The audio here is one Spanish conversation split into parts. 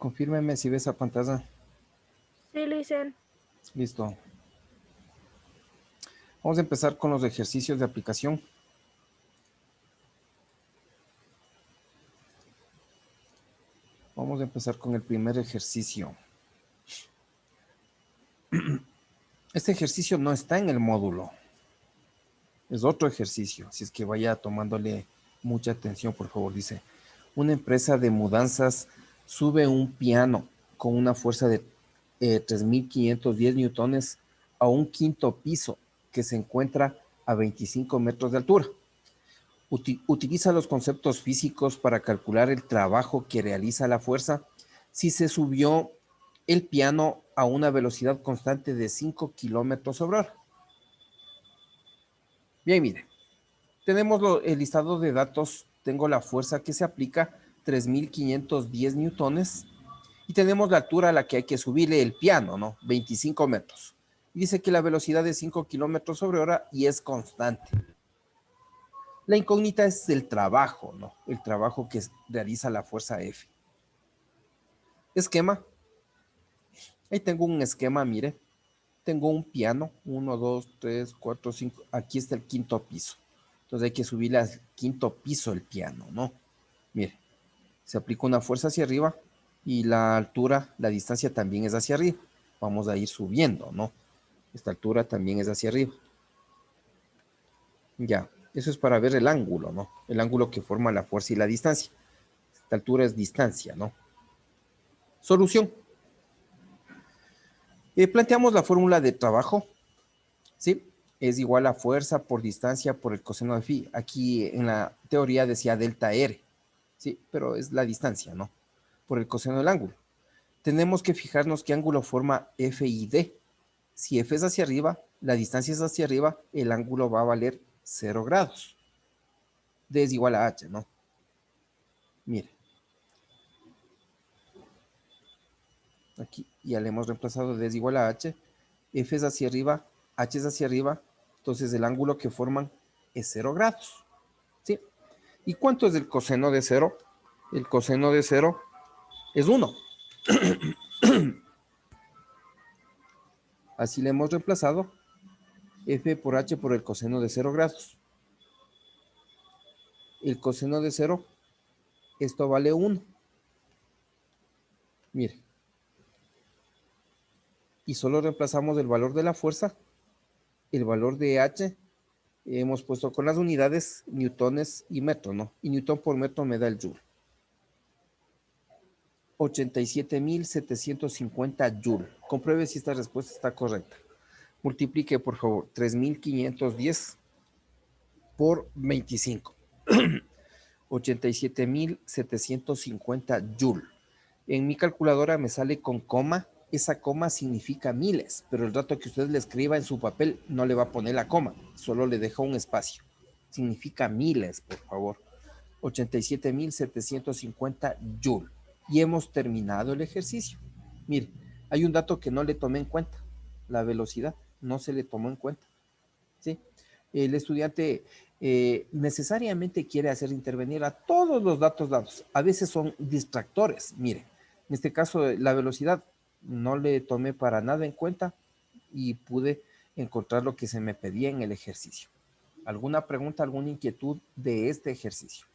Confírmeme si ve esa pantalla. Sí, Licen. Listo. Vamos a empezar con los ejercicios de aplicación. Vamos a empezar con el primer ejercicio. Este ejercicio no está en el módulo. Es otro ejercicio. Así es que vaya tomándole mucha atención, por favor. Dice, una empresa de mudanzas sube un piano con una fuerza de 3.510 newtones a un quinto piso que se encuentra a 25 metros de altura. Utiliza los conceptos físicos para calcular el trabajo que realiza la fuerza si se subió el piano a una velocidad constante de 5 kilómetros sobre hora. Bien, mire, tenemos el listado de datos. Tengo la fuerza que se aplica, 3.510 newtones, y tenemos la altura a la que hay que subirle el piano, ¿no? 25 metros. Y dice que la velocidad es 5 kilómetros sobre hora y es constante. La incógnita es el trabajo, ¿no? El trabajo que realiza la fuerza F. Esquema. Ahí tengo un esquema, mire. Tengo un piano, 1, 2, 3, 4, 5. Aquí está el quinto piso. Entonces hay que subirle al quinto piso el piano, ¿no? Mire, se aplica una fuerza hacia arriba y la altura, la distancia también es hacia arriba. Vamos a ir subiendo, ¿no? Esta altura también es hacia arriba. Ya, eso es para ver el ángulo, ¿no? El ángulo que forma la fuerza y la distancia. Esta altura es distancia, ¿no? Solución. Planteamos la fórmula de trabajo, ¿sí? Es igual a fuerza por distancia por el coseno de phi. Aquí en la teoría decía delta R, ¿sí? Pero es la distancia, ¿no? Por el coseno del ángulo. Tenemos que fijarnos qué ángulo forma F y D. Si F es hacia arriba, la distancia es hacia arriba, el ángulo va a valer 0 grados. D es igual a H, ¿no? Mire. Aquí ya le hemos reemplazado D es igual a H. F es hacia arriba, H es hacia arriba. Entonces el ángulo que forman es 0 grados. ¿Sí? ¿Y cuánto es el coseno de 0? El coseno de 0 es 1. Así le hemos reemplazado F por H por el coseno de 0 grados. El coseno de 0, esto vale 1. Mire. Y solo reemplazamos el valor de la fuerza, el valor de H, hemos puesto con las unidades newtones y metro, ¿no? Y newton por metro me da el joule. 87.750 joule. Compruebe si esta respuesta está correcta. Multiplique, por favor, 3.510 por 25. 87.750 joule. En mi calculadora me sale con coma. Esa coma significa miles, pero el rato que usted le escriba en su papel no le va a poner la coma, solo le deja un espacio. Significa miles, por favor. 87.750 joule. Y hemos terminado el ejercicio. Mire, hay un dato que no le tomé en cuenta. La velocidad no se le tomó en cuenta. ¿Sí? El estudiante necesariamente quiere hacer intervenir a todos los datos dados. A veces son distractores. Mire, en este caso la velocidad no le tomé para nada en cuenta y pude encontrar lo que se me pedía en el ejercicio. ¿Alguna pregunta, alguna inquietud de este ejercicio?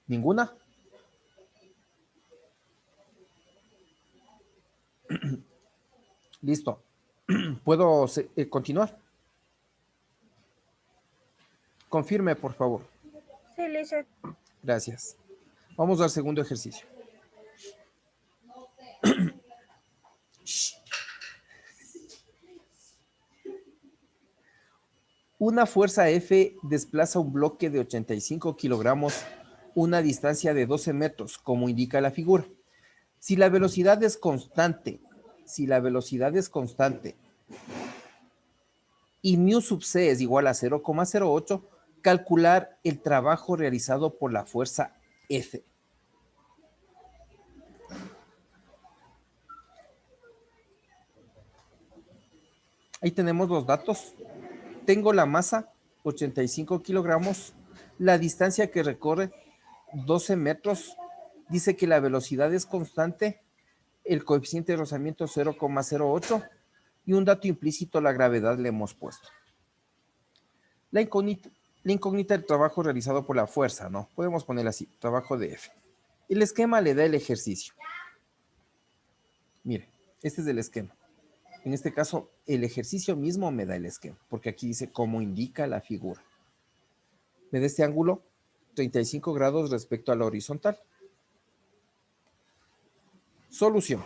¿Ninguna? Listo. ¿Puedo continuar? Confirme, por favor. Sí, Licen. Gracias. Vamos al segundo ejercicio. Una fuerza F desplaza un bloque de 85 kilogramos una distancia de 12 metros, como indica la figura. Si la velocidad es constante, y mu sub c es igual a 0,08, calcular el trabajo realizado por la fuerza F. Ahí tenemos los datos. Tengo la masa, 85 kilogramos, La distancia que recorre, 12 metros, dice que la velocidad es constante, el coeficiente de rozamiento 0,08 y un dato implícito, la gravedad, le hemos puesto. La incógnita del trabajo realizado por la fuerza, ¿no? Podemos ponerla así, trabajo de F. El esquema le da el ejercicio. Mire, este es el esquema. En este caso, el ejercicio mismo me da el esquema, porque aquí dice cómo indica la figura. Me da este ángulo 35 grados respecto a la horizontal. Solución.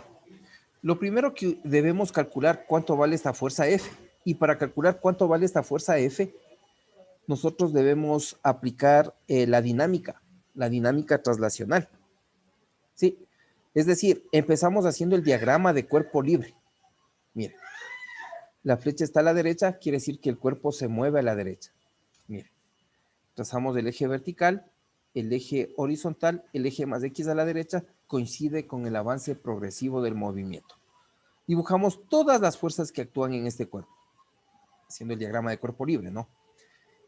Lo primero que debemos calcular cuánto vale esta fuerza F. Y para calcular cuánto vale esta fuerza F, nosotros debemos aplicar la dinámica traslacional. ¿Sí? Es decir, empezamos haciendo el diagrama de cuerpo libre. Mire, la flecha está a la derecha, quiere decir que el cuerpo se mueve a la derecha. Mire, trazamos el eje vertical, el eje horizontal, el eje más X a la derecha coincide con el avance progresivo del movimiento. Dibujamos todas las fuerzas que actúan en este cuerpo, haciendo el diagrama de cuerpo libre, ¿no?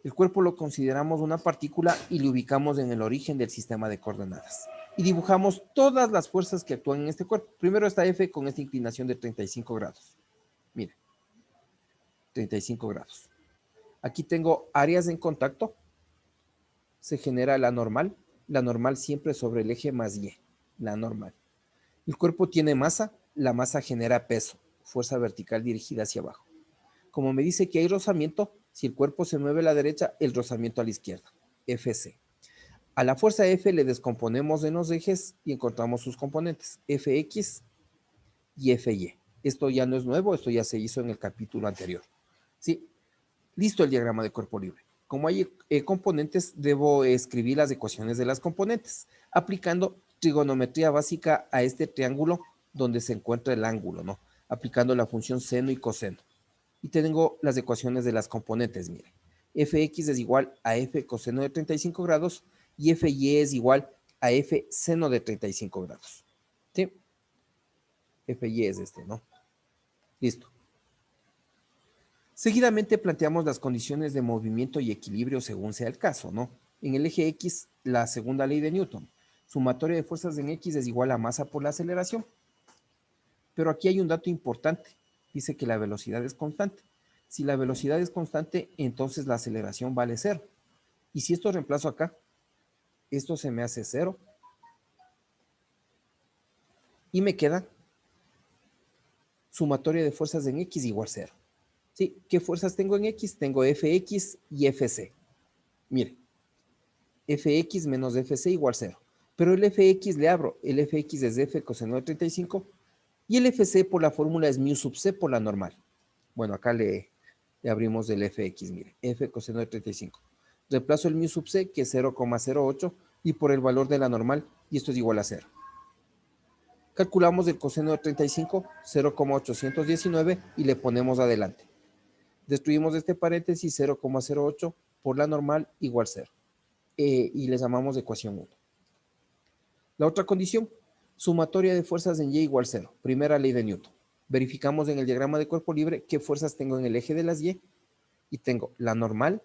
El cuerpo lo consideramos una partícula y lo ubicamos en el origen del sistema de coordenadas. Y dibujamos todas las fuerzas que actúan en este cuerpo. Primero está F con esta inclinación de 35 grados. Mire, 35 grados. Aquí tengo áreas en contacto. Se genera la normal siempre sobre el eje más Y, la normal. El cuerpo tiene masa, la masa genera peso, fuerza vertical dirigida hacia abajo. Como me dice que hay rozamiento, si el cuerpo se mueve a la derecha, el rozamiento a la izquierda, Fc. A la fuerza F le descomponemos en los ejes y encontramos sus componentes, Fx y Fy. Esto ya no es nuevo, esto ya se hizo en el capítulo anterior. ¿Sí? Listo el diagrama de cuerpo libre. Como hay componentes, debo escribir las ecuaciones de las componentes, aplicando trigonometría básica a este triángulo donde se encuentra el ángulo, ¿no? Aplicando la función seno y coseno. Y tengo las ecuaciones de las componentes, mire. Fx es igual a F coseno de 35 grados y Fy es igual a F seno de 35 grados. ¿Sí? Fy es este, ¿no? Listo. Seguidamente planteamos las condiciones de movimiento y equilibrio según sea el caso, ¿no? En el eje X, la segunda ley de Newton. Sumatoria de fuerzas en X es igual a masa por la aceleración. Pero aquí hay un dato importante. Dice que la velocidad es constante. Si la velocidad es constante, entonces la aceleración vale 0. Y si esto reemplazo acá, esto se me hace 0. Y me queda sumatoria de fuerzas en X igual 0. ¿Sí? ¿Qué fuerzas tengo en X? Tengo Fx y Fc. Mire, Fx menos Fc igual 0. Pero el Fx le abro. El Fx es F coseno de 35. Y el Fc por la fórmula es mu sub c por la normal. Bueno, acá le abrimos el Fx, mire, F coseno de 35. Reemplazo el mu sub c, que es 0,08, y por el valor de la normal, y esto es igual a 0. Calculamos el coseno de 35, 0,819, y le ponemos adelante. Destruimos este paréntesis, 0,08 por la normal igual 0. Y le llamamos ecuación 1. La otra condición, sumatoria de fuerzas en Y igual 0. Primera ley de Newton. Verificamos en el diagrama de cuerpo libre qué fuerzas tengo en el eje de las Y. Y tengo la normal,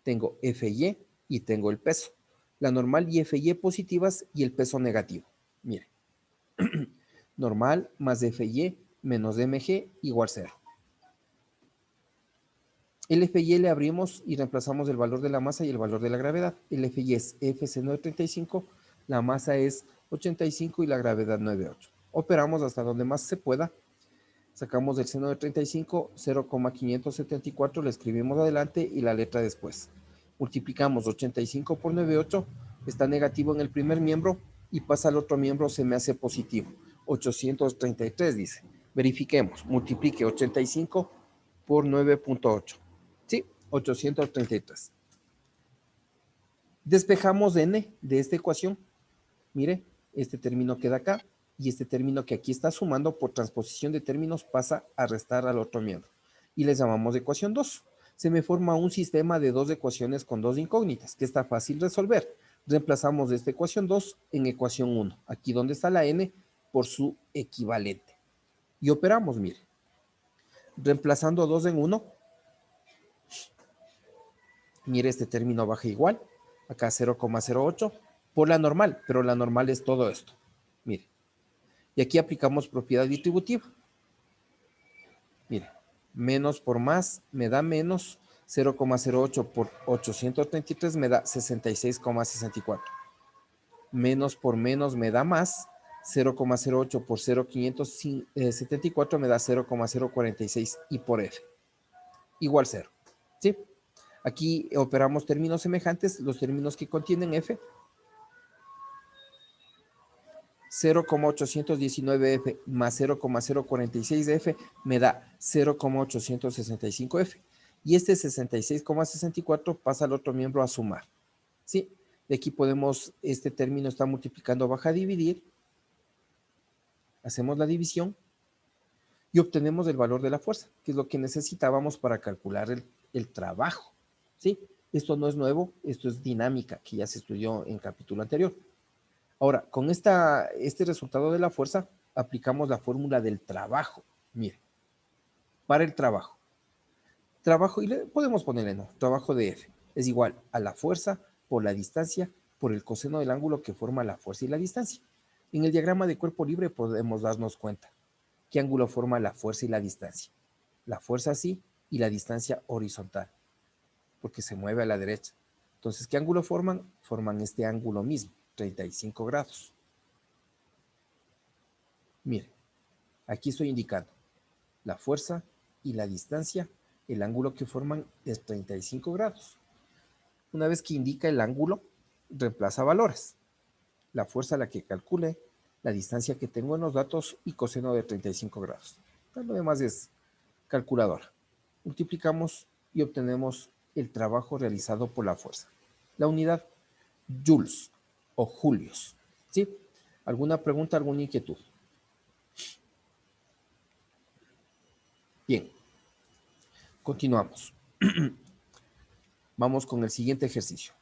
tengo Fy y tengo el peso. La normal y Fy positivas y el peso negativo. Mire, normal más Fy menos mg igual 0. El Fy le abrimos y reemplazamos el valor de la masa y el valor de la gravedad. El Fy es F seno de 35, la masa es 85 y la gravedad 9,8. Operamos hasta donde más se pueda. Sacamos del seno de 35, 0,574, le escribimos adelante y la letra después. Multiplicamos 85 por 9,8, está negativo en el primer miembro y pasa al otro miembro, se me hace positivo. 833 dice. Verifiquemos, multiplique 85 por 9,8. Sí, 833. Despejamos n de esta ecuación. Mire, este término queda acá y este término que aquí está sumando por transposición de términos pasa a restar al otro miembro. Y les llamamos ecuación 2. Se me forma un sistema de dos ecuaciones con dos incógnitas, que está fácil resolver. Reemplazamos esta ecuación 2 en ecuación 1, aquí donde está la n por su equivalente. Y operamos, mire. Reemplazando 2 en 1, mire, este término baja igual. Acá 0,08 por la normal, pero la normal es todo esto. Mire. Y aquí aplicamos propiedad distributiva. Mire, menos por más me da menos 0,08 por 833 me da 66,64. Menos por menos me da más 0,08 por 0,574 me da 0,046 y por F igual 0. ¿Sí? Aquí operamos términos semejantes, los términos que contienen F. 0,819F más 0,046F me da 0,865F. Y este 66,64 pasa al otro miembro a sumar. ¿Sí? De aquí podemos, este término está multiplicando baja dividir. Hacemos la división y obtenemos el valor de la fuerza, que es lo que necesitábamos para calcular el trabajo. ¿Sí? Esto no es nuevo, esto es dinámica, que ya se estudió en el capítulo anterior. Ahora, con este resultado de la fuerza, aplicamos la fórmula del trabajo. Mire, para el trabajo. Trabajo, y le podemos ponerle no, trabajo de F es igual a la fuerza por la distancia por el coseno del ángulo que forma la fuerza y la distancia. En el diagrama de cuerpo libre podemos darnos cuenta qué ángulo forma la fuerza y la distancia. La fuerza así y la distancia horizontal, porque se mueve a la derecha. Entonces, ¿qué ángulo forman? Forman este ángulo mismo, 35 grados. Mire, aquí estoy indicando la fuerza y la distancia, el ángulo que forman es 35 grados. Una vez que indica el ángulo, reemplaza valores. La fuerza a la que calcule, la distancia que tengo en los datos y coseno de 35 grados. Lo demás es calculadora. Multiplicamos y obtenemos el trabajo realizado por la fuerza. La unidad, joules o julios. ¿Sí? ¿Alguna pregunta, alguna inquietud? Bien, continuamos. Vamos con el siguiente ejercicio.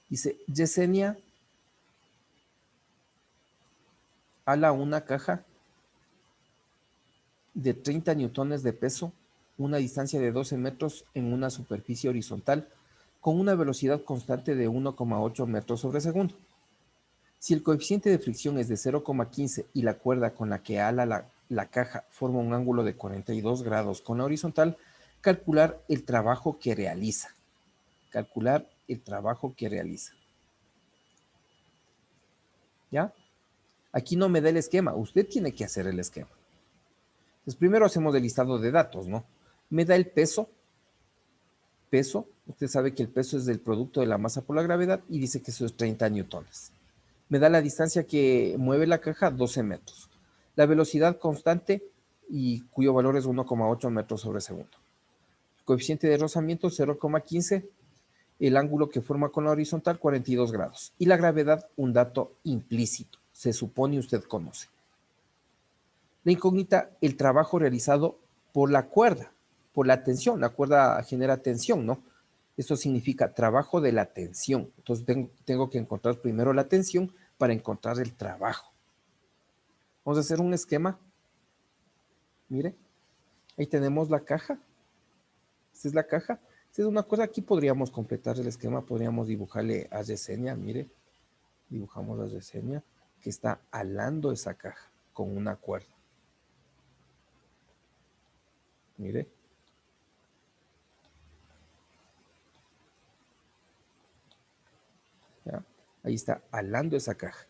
Dice, Yesenia ala una caja de 30 newtones de peso, una distancia de 12 metros en una superficie horizontal con una velocidad constante de 1,8 metros sobre segundo. Si el coeficiente de fricción es de 0,15 y la cuerda con la que ala la caja forma un ángulo de 42 grados con la horizontal, calcular el trabajo que realiza. Calcular el trabajo que realiza. ¿Ya? Aquí no me da el esquema, usted tiene que hacer el esquema. Entonces, primero hacemos el listado de datos, ¿no? Me da el peso. Usted sabe que el peso es el producto de la masa por la gravedad y dice que eso es 30 newtones. Me da la distancia que mueve la caja, 12 metros. La velocidad constante y cuyo valor es 1,8 metros sobre segundo. El coeficiente de rozamiento 0,15. El ángulo que forma con la horizontal 42 grados. Y la gravedad, un dato implícito. Se supone usted conoce. La incógnita, el trabajo realizado por la cuerda, por la tensión. La cuerda genera tensión, ¿no? Esto significa trabajo de la tensión. Entonces tengo que encontrar primero la tensión para encontrar el trabajo. Vamos a hacer un esquema. Mire, ahí tenemos la caja. Esta es la caja. Esta es una cosa, aquí podríamos completar el esquema, podríamos dibujarle a Yesenia, mire. Dibujamos a Yesenia que está alando esa caja con una cuerda. Mire. ¿Ya? Ahí está alando esa caja.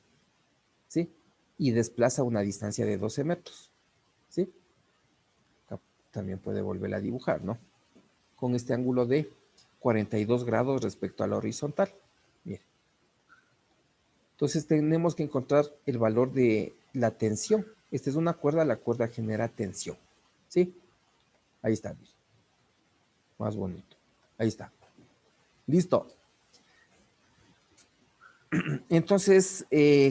¿Sí? Y desplaza una distancia de 12 metros. ¿Sí? Acá también puede volverla a dibujar, ¿no? Con este ángulo de 42 grados respecto a la horizontal. Mire. Entonces tenemos que encontrar el valor de la tensión. Esta es una cuerda, la cuerda genera tensión. ¿Sí? Ahí está. Más bonito. Ahí está. Listo. Entonces,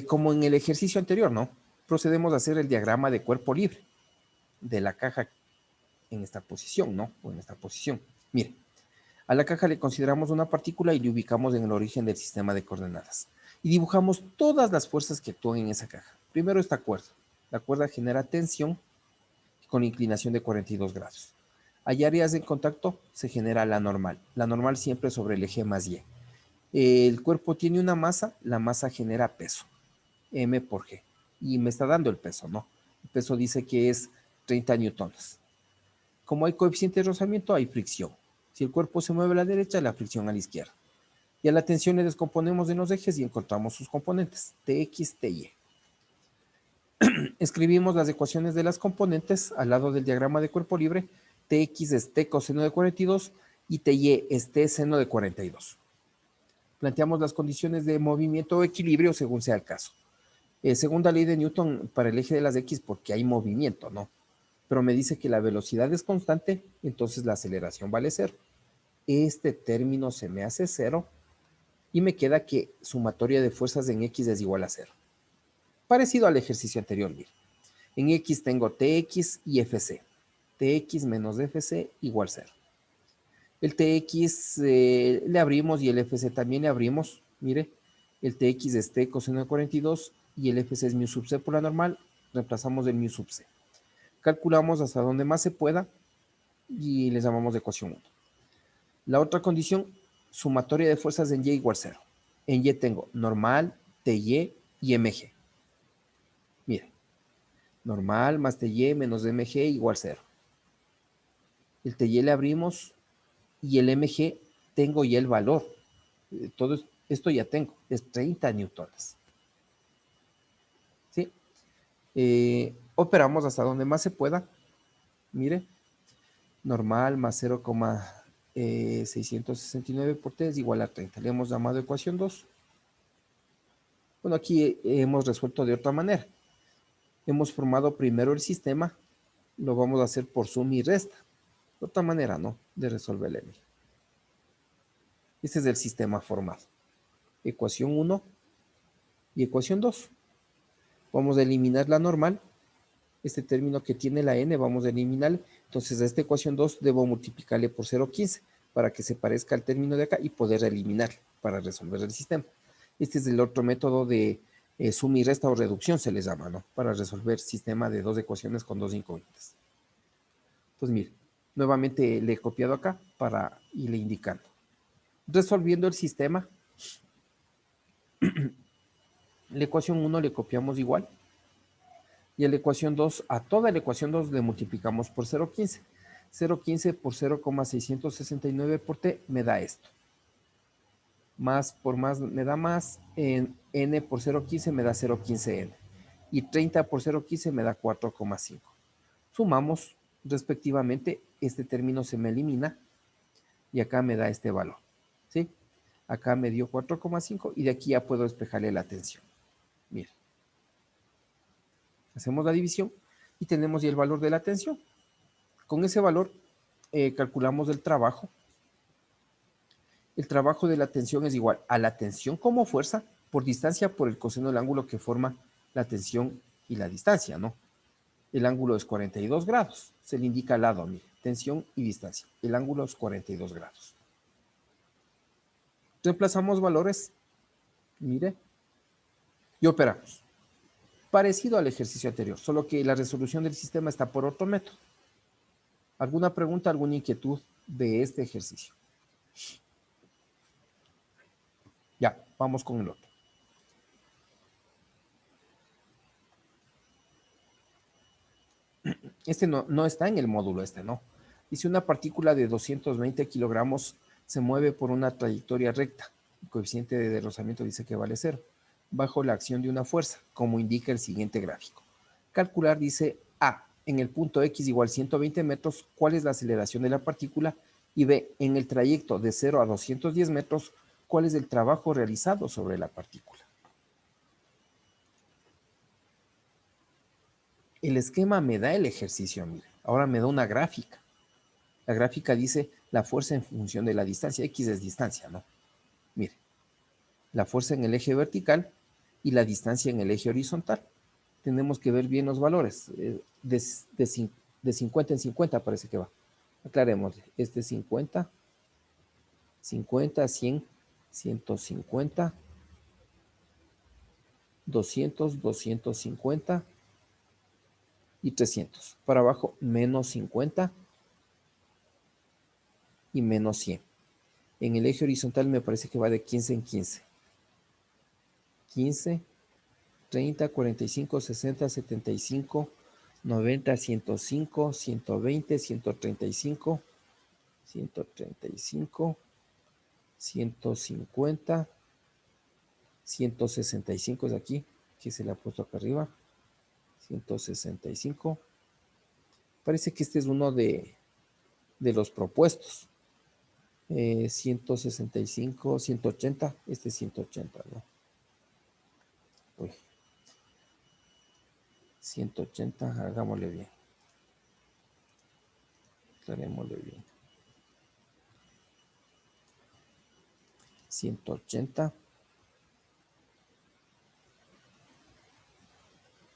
como en el ejercicio anterior, ¿no? Procedemos a hacer el diagrama de cuerpo libre de la caja en esta posición, ¿no? O en esta posición. Mire, a la caja le consideramos una partícula y le ubicamos en el origen del sistema de coordenadas. Y dibujamos todas las fuerzas que actúan en esa caja. Primero esta cuerda. La cuerda genera tensión con inclinación de 42 grados. Hay áreas en contacto, se genera la normal siempre sobre el eje más y. El cuerpo tiene una masa, la masa genera peso, m por g, y me está dando el peso, ¿no? El peso dice que es 30 newtones. Como hay coeficiente de rozamiento, hay fricción. Si el cuerpo se mueve a la derecha, la fricción a la izquierda. Y a la tensión le descomponemos en los ejes y encontramos sus componentes, Tx, Ty. Escribimos las ecuaciones de las componentes al lado del diagrama de cuerpo libre. Tx es T coseno de 42 y Ty es T seno de 42. Planteamos las condiciones de movimiento o equilibrio según sea el caso. Segunda ley de Newton para el eje de las X porque hay movimiento, ¿no? Pero me dice que la velocidad es constante, entonces la aceleración vale 0. Este término se me hace 0 y me queda que sumatoria de fuerzas en X es igual a 0. Parecido al ejercicio anterior, mire. En X tengo Tx y Fc. Tx menos Fc igual 0. El Tx le abrimos y el Fc también le abrimos. Mire, el Tx es T coseno de 42 y el Fc es mu sub c por la normal. Reemplazamos el mu sub c. Calculamos hasta donde más se pueda y les llamamos de ecuación 1. La otra condición, sumatoria de fuerzas en Y igual 0. En Y tengo normal, Ty y mg. Mire, normal más Ty menos mg igual 0. El Ty le abrimos y el mg tengo ya el valor. Todo esto ya tengo, es 30 newtones. ¿Sí? Operamos hasta donde más se pueda. Mire, normal más 0,669 por t es igual a 30. Le hemos llamado ecuación 2. Bueno, aquí hemos resuelto de otra manera. Hemos formado primero el sistema, lo vamos a hacer por suma y resta. De otra manera, ¿no? De resolver el M. Este es el sistema formado. Ecuación 1 y ecuación 2. Vamos a eliminar la normal. Este término que tiene la n vamos a eliminarle. Entonces a esta ecuación 2 debo multiplicarle por 0,15 para que se parezca al término de acá y poder eliminarle para resolver el sistema. Este es el otro método de suma y resta o reducción se les llama, ¿no? Para resolver sistema de dos ecuaciones con dos incógnitas. Pues mire, nuevamente le he copiado acá para irle indicando. Resolviendo el sistema, la ecuación 1 le copiamos igual y a la ecuación 2, a toda la ecuación 2 le multiplicamos por 0,15. 0,15 por 0,669 por t me da esto. Más por más me da más, en n por 0,15 me da 0,15n. Y 30 por 0,15 me da 4,5. Sumamos respectivamente, este término se me elimina y acá me da este valor. ¿Sí? Acá me dio 4,5 y de aquí ya puedo despejarle la tensión. Miren. Hacemos la división y tenemos ya el valor de la tensión. Con ese valor calculamos el trabajo. El trabajo de la tensión es igual a la tensión como fuerza por distancia por el coseno del ángulo que forma la tensión y la distancia, ¿no? El ángulo es 42 grados. Se le indica al lado, mire, tensión y distancia. El ángulo es 42 grados. Reemplazamos valores, mire, y operamos. Parecido al ejercicio anterior, solo que la resolución del sistema está por otro método. ¿Alguna pregunta, alguna inquietud de este ejercicio? Ya, vamos con el otro. Este no está en el módulo, ¿no? Dice una partícula de 220 kilogramos se mueve por una trayectoria recta. El coeficiente de rozamiento dice que vale 0, bajo la acción de una fuerza, como indica el siguiente gráfico. Calcular dice A, en el punto X igual 120 metros, cuál es la aceleración de la partícula, y B, en el trayecto de 0 a 210 metros, cuál es el trabajo realizado sobre la partícula. El esquema me da el ejercicio, mire. Ahora me da una gráfica. La gráfica dice la fuerza en función de la distancia. X es distancia, ¿no? Mire, la fuerza en el eje vertical y la distancia en el eje horizontal. Tenemos que ver bien los valores. De 50 en 50 parece que va. Aclarémosle. Este es 50, 50, 100, 150, 200, 250 y 300. Para abajo, menos 50, y menos 100. En el eje horizontal me parece que va de 15 en 15. 15, 30, 45, 60, 75, 90, 105, 120, 135, 135, 150, 165 es aquí, que se le ha puesto acá arriba, 165. Parece que este es uno de los propuestos. 165, 180, este es 180, ¿no? Uy, 180, hagámosle bien. Hagámosle bien. 180.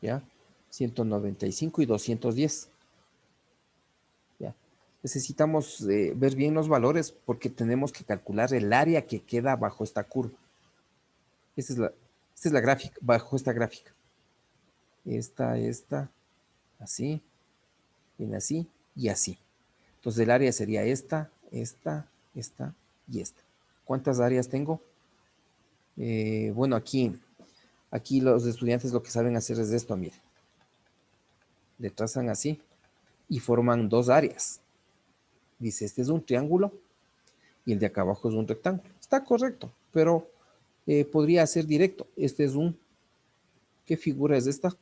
¿Ya? 195 y 210. ¿Ya? Necesitamos ver bien los valores porque tenemos que calcular el área que queda bajo esta curva. Esta es la gráfica, bajo esta gráfica. Esta, así, viene así y así. Entonces el área sería esta y esta. ¿Cuántas áreas tengo? Bueno, aquí los estudiantes lo que saben hacer es esto, miren. Le trazan así y forman dos áreas. Dice, este es un triángulo y el de acá abajo es un rectángulo. Está correcto, pero podría ser directo. Este es un... ¿Qué figura es esta?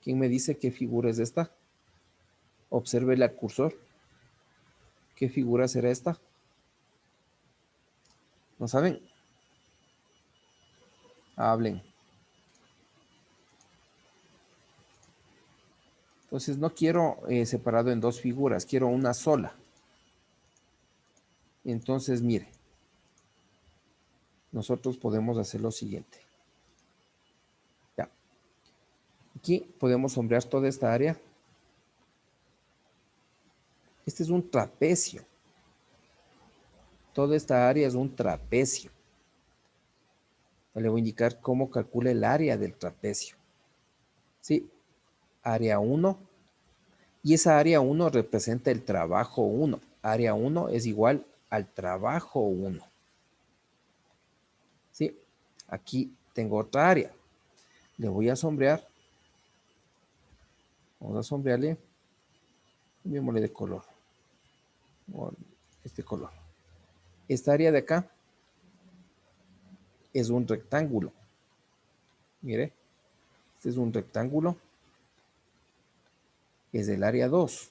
¿Quién me dice qué figura es esta? Observe el cursor. ¿Qué figura será esta? ¿No saben? Hablen. Entonces no quiero separado en dos figuras, quiero una sola. Entonces, mire, nosotros podemos hacer lo siguiente. Ya. Aquí podemos sombrear toda esta área. Este es un trapecio. Toda esta área es un trapecio. Le voy a indicar cómo calcula el área del trapecio. ¿Sí? Área 1. Y esa área 1 representa el trabajo 1. Área 1 es igual al trabajo 1. ¿Sí? Aquí tengo otra área. Le voy a sombrear. Vamos a sombrearle. Cambiémosle de color. Este color. Esta área de acá es un rectángulo. Mire. Este es un rectángulo. Es del área 2.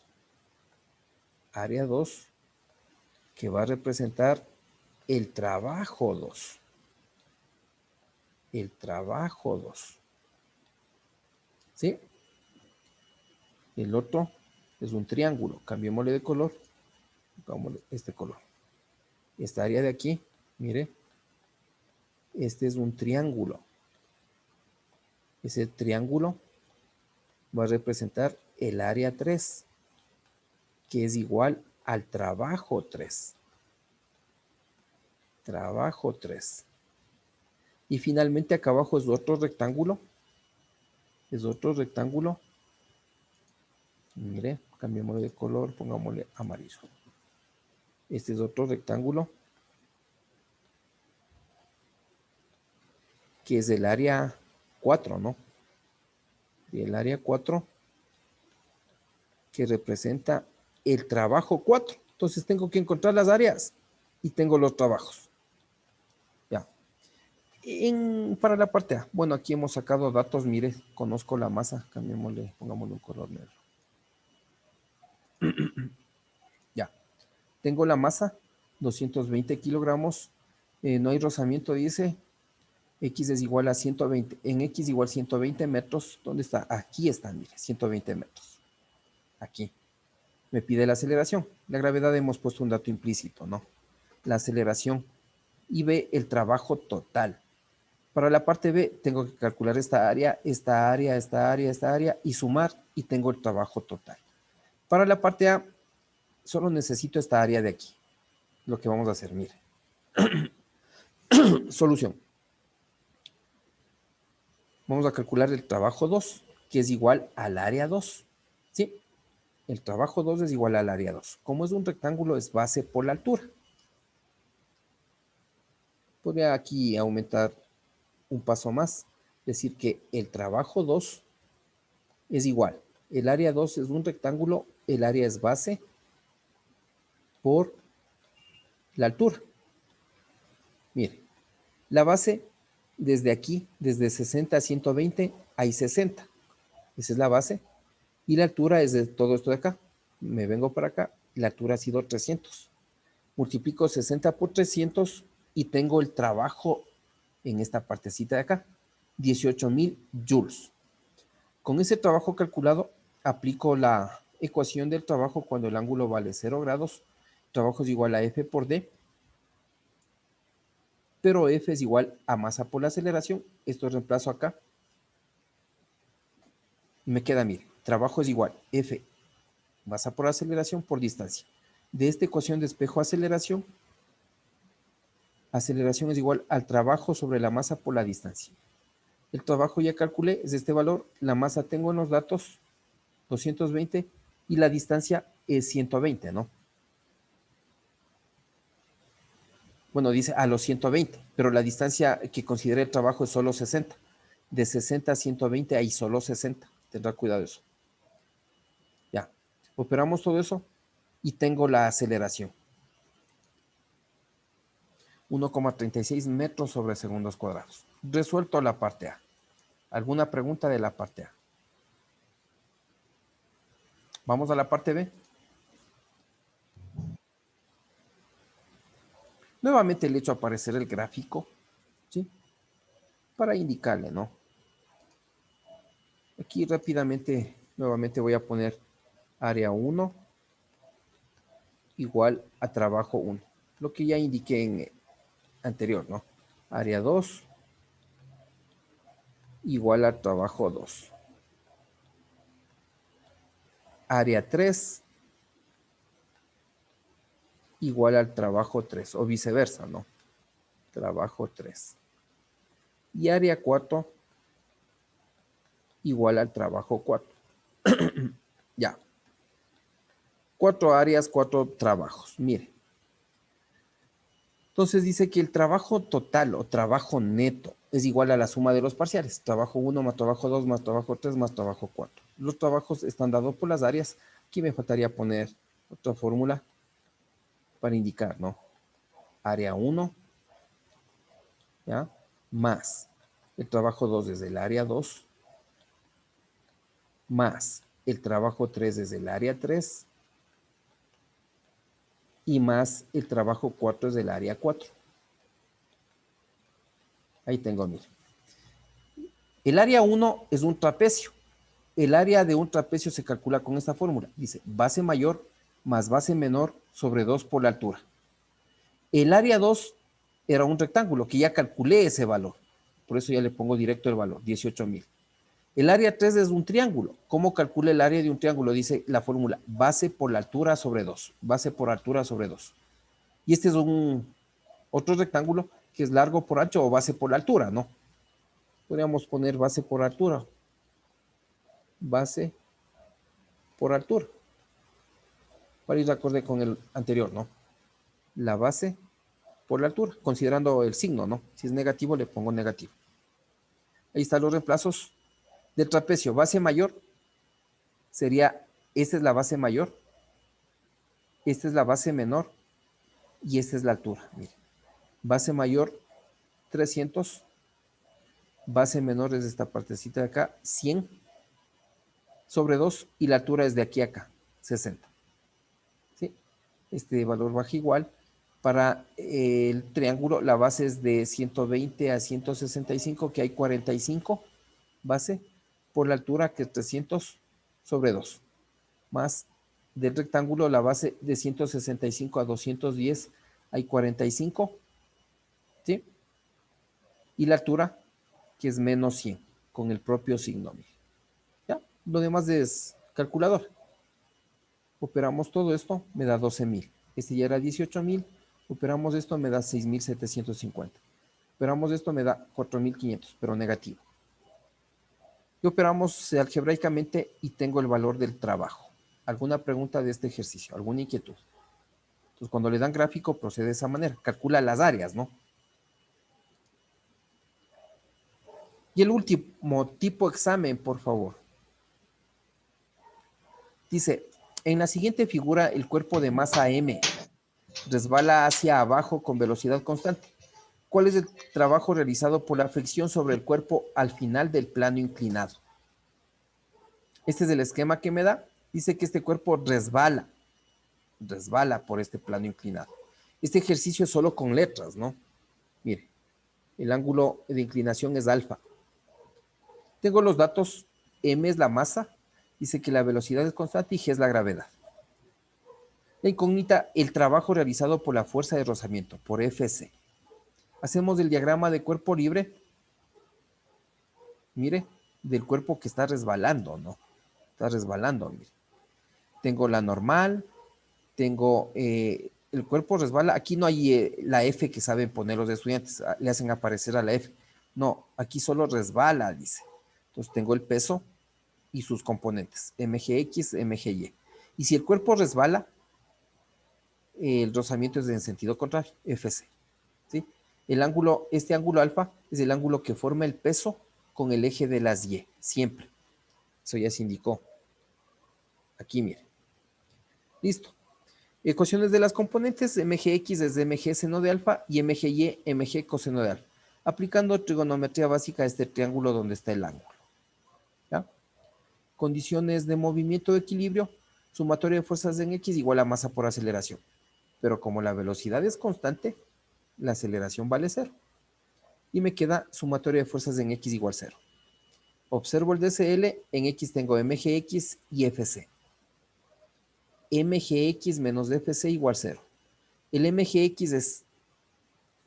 Área 2 que va a representar el trabajo 2. El trabajo 2. ¿Sí? El otro es un triángulo. Cambiémosle de color. Pongámosle este color. Esta área de aquí, mire. Este es un triángulo. Ese triángulo va a representar el área 3, que es igual al trabajo 3. Trabajo 3. Y finalmente acá abajo es otro rectángulo. Es otro rectángulo. Mire, cambiémosle de color, pongámosle amarillo. Este es otro rectángulo que es del área 4, ¿no? El área 4 que representa el trabajo 4. Entonces tengo que encontrar las áreas y tengo los trabajos. Ya. Para la parte A, bueno, aquí hemos sacado datos, mire, conozco la masa, cambiémosle, pongámosle un color negro. Ya, tengo la masa, 220 kilogramos, no hay rozamiento, dice, X es igual a 120, en X igual 120 metros, ¿dónde está? Aquí está, mire, 120 metros, aquí. Me pide la aceleración, la gravedad hemos puesto un dato implícito, ¿no? La aceleración, y ve el trabajo total. Para la parte B tengo que calcular esta área y sumar y tengo el trabajo total. Para la parte A solo necesito esta área de aquí. Lo que vamos a hacer, mire. Solución. Vamos a calcular el trabajo 2, que es igual al área 2. ¿Sí? El trabajo 2 es igual al área 2. Como es un rectángulo, es base por la altura. Podría aquí aumentar un paso más. Decir que el trabajo 2 es igual. El área 2 es un rectángulo, el área es base por la altura. Mire, la base desde aquí, desde 60 a 120, hay 60. Esa es la base. Y la altura es de todo esto de acá. Me vengo para acá, la altura ha sido 300. Multiplico 60 por 300 y tengo el trabajo en esta partecita de acá, 18.000 joules. Con ese trabajo calculado, aplico la ecuación del trabajo cuando el ángulo vale 0 grados. Trabajo es igual a F por D, pero F es igual a masa por la aceleración. Esto reemplazo acá. Me queda, mire, trabajo es igual F, masa por aceleración por distancia. De esta ecuación despejo aceleración. Aceleración es igual al trabajo sobre la masa por la distancia. El trabajo ya calculé, es este valor. La masa tengo en los datos, 220, y la distancia es 120, ¿no? Bueno, dice a los 120, pero la distancia que consideré el trabajo es solo 60. De 60 a 120 hay solo 60. Tendrá cuidado eso. Ya. Operamos todo eso y tengo la aceleración. 1,36 metros sobre segundos cuadrados. Resuelto la parte A. ¿Alguna pregunta de la parte A? Vamos a la parte B. Nuevamente le he hecho aparecer el gráfico, ¿sí? Para indicarle, ¿no? Aquí rápidamente, nuevamente voy a poner área 1 igual a trabajo 1. Lo que ya indiqué en anterior, ¿no? Área 2 igual a trabajo 2. Área 3 igual al trabajo 3, o viceversa, ¿no? Trabajo 3. Y área 4 igual al trabajo 4. Ya. 4 áreas, 4 trabajos. Mire. Entonces dice que el trabajo total o trabajo neto es igual a la suma de los parciales. Trabajo 1 más trabajo 2 más trabajo 3 más trabajo 4. Los trabajos están dados por las áreas. Aquí me faltaría poner otra fórmula para indicar, ¿no? Área 1, ¿ya? Más el trabajo 2 desde el área 2, más el trabajo 3 desde el área 3 y más el trabajo 4 desde el área 4. Ahí tengo, mire. El área 1 es un trapecio. El área de un trapecio se calcula con esta fórmula. Dice base mayor más base menor sobre 2 por la altura. El área 2 era un rectángulo que ya calculé ese valor. Por eso ya le pongo directo el valor, 18.000. El área 3 es un triángulo. ¿Cómo calcula el área de un triángulo? Dice la fórmula base por la altura sobre 2. Base por altura sobre 2. Y este es otro rectángulo que es largo por ancho o base por la altura, ¿no? Podríamos poner base por altura. Base por altura. Para ir de acorde con el anterior, ¿no? La base por la altura, considerando el signo, ¿no? Si es negativo, le pongo negativo. Ahí están los reemplazos del trapecio. Base mayor sería, esta es la base mayor, esta es la base menor y esta es la altura. Mire. Base mayor 300, base menor es esta partecita de acá, 100 sobre 2 y la altura es de aquí a acá, 60. ¿Sí? Este valor baja igual. Para el triángulo, la base es de 120 a 165, que hay 45 base, por la altura que es 300 sobre 2. Más del rectángulo, la base de 165 a 210, hay 45. ¿Sí? Y la altura, que es menos 100, con el propio signo. ¿Ya? Lo demás es calculador. Operamos todo esto, me da 12.000. Este ya era 18.000. Operamos esto, me da 6.750. Operamos esto, me da 4.500, pero negativo. Y operamos algebraicamente y tengo el valor del trabajo. ¿Alguna pregunta de este ejercicio? ¿Alguna inquietud? Entonces, cuando le dan gráfico, procede de esa manera. Calcula las áreas, ¿no? Y el último tipo examen, por favor. Dice, en la siguiente figura, el cuerpo de masa M resbala hacia abajo con velocidad constante. ¿Cuál es el trabajo realizado por la fricción sobre el cuerpo al final del plano inclinado? Este es el esquema que me da. Dice que este cuerpo resbala por este plano inclinado. Este ejercicio es solo con letras, ¿no? Mire, el ángulo de inclinación es alfa. Tengo los datos, m es la masa, dice que la velocidad es constante y g es la gravedad. La incógnita, el trabajo realizado por la fuerza de rozamiento, por Fc. Hacemos el diagrama de cuerpo libre, mire, del cuerpo que está resbalando, ¿no? Está resbalando, mire. Tengo la normal, tengo el cuerpo resbala. Aquí no hay la F que saben poner los estudiantes, le hacen aparecer a la F. No, aquí solo resbala, dice. Entonces tengo el peso y sus componentes, mgx, mgy. Y si el cuerpo resbala, el rozamiento es en sentido contrario, Fc. ¿Sí? El ángulo, este ángulo alfa es el ángulo que forma el peso con el eje de las y, siempre. Eso ya se indicó. Aquí, mire. Listo. Ecuaciones de las componentes, mgx es mg seno de alfa y mgy, mg coseno de alfa. Aplicando trigonometría básica a este triángulo donde está el ángulo. ¿Ya? Condiciones de movimiento de equilibrio, sumatoria de fuerzas en x igual a masa por aceleración. Pero como la velocidad es constante, la aceleración vale 0. Y me queda sumatoria de fuerzas en x igual 0. Observo el DCL, en x tengo mgx y fc. mgx menos dfc igual 0. El mgx es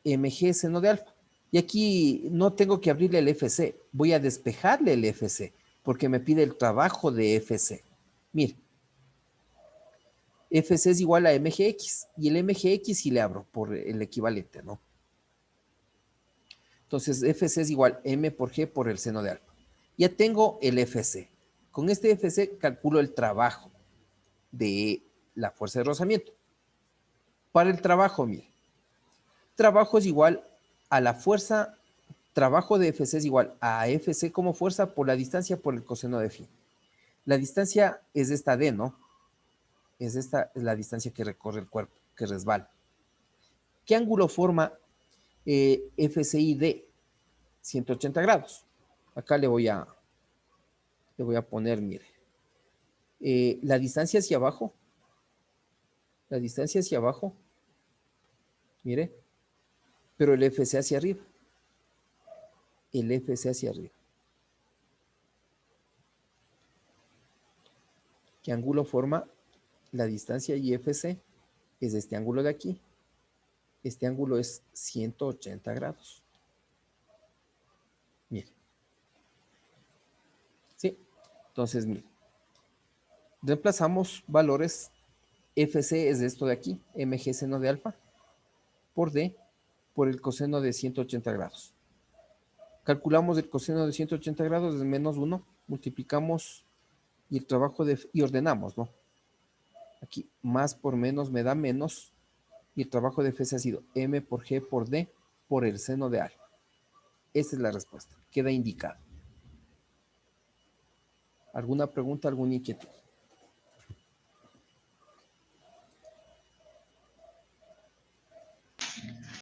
mg seno de alfa. Y aquí no tengo que abrirle el fc, voy a despejarle el fc, porque me pide el trabajo de fc. Mire, fc es igual a mgx, y el mgx sí le abro por el equivalente, ¿no? Entonces, fc es igual m por g por el seno de alfa. Ya tengo el fc. Con este fc calculo el trabajo de la fuerza de rozamiento. Para el trabajo, mire, trabajo es igual a la fuerza, trabajo de Fc es igual a Fc como fuerza por la distancia por el coseno de phi. La distancia es esta d, ¿no? Es la distancia que recorre el cuerpo, que resbala. ¿Qué ángulo forma FCI de 180 grados? Acá le voy a poner, mire, la distancia hacia abajo, mire, pero el FC hacia arriba. El FC hacia arriba. ¿Qué ángulo forma la distancia IFC? Es este ángulo de aquí. Este ángulo es 180 grados. Mire. ¿Sí? Entonces, mire. Reemplazamos valores. FC es esto de aquí, mg seno de alfa, por D, por el coseno de 180 grados. Calculamos el coseno de 180 grados es menos 1, multiplicamos y el trabajo y ordenamos, ¿no? Aquí más por menos me da menos y el trabajo de FC ha sido m por g por d por el seno de alfa. Esa es la respuesta, queda indicada. ¿Alguna pregunta, alguna inquietud?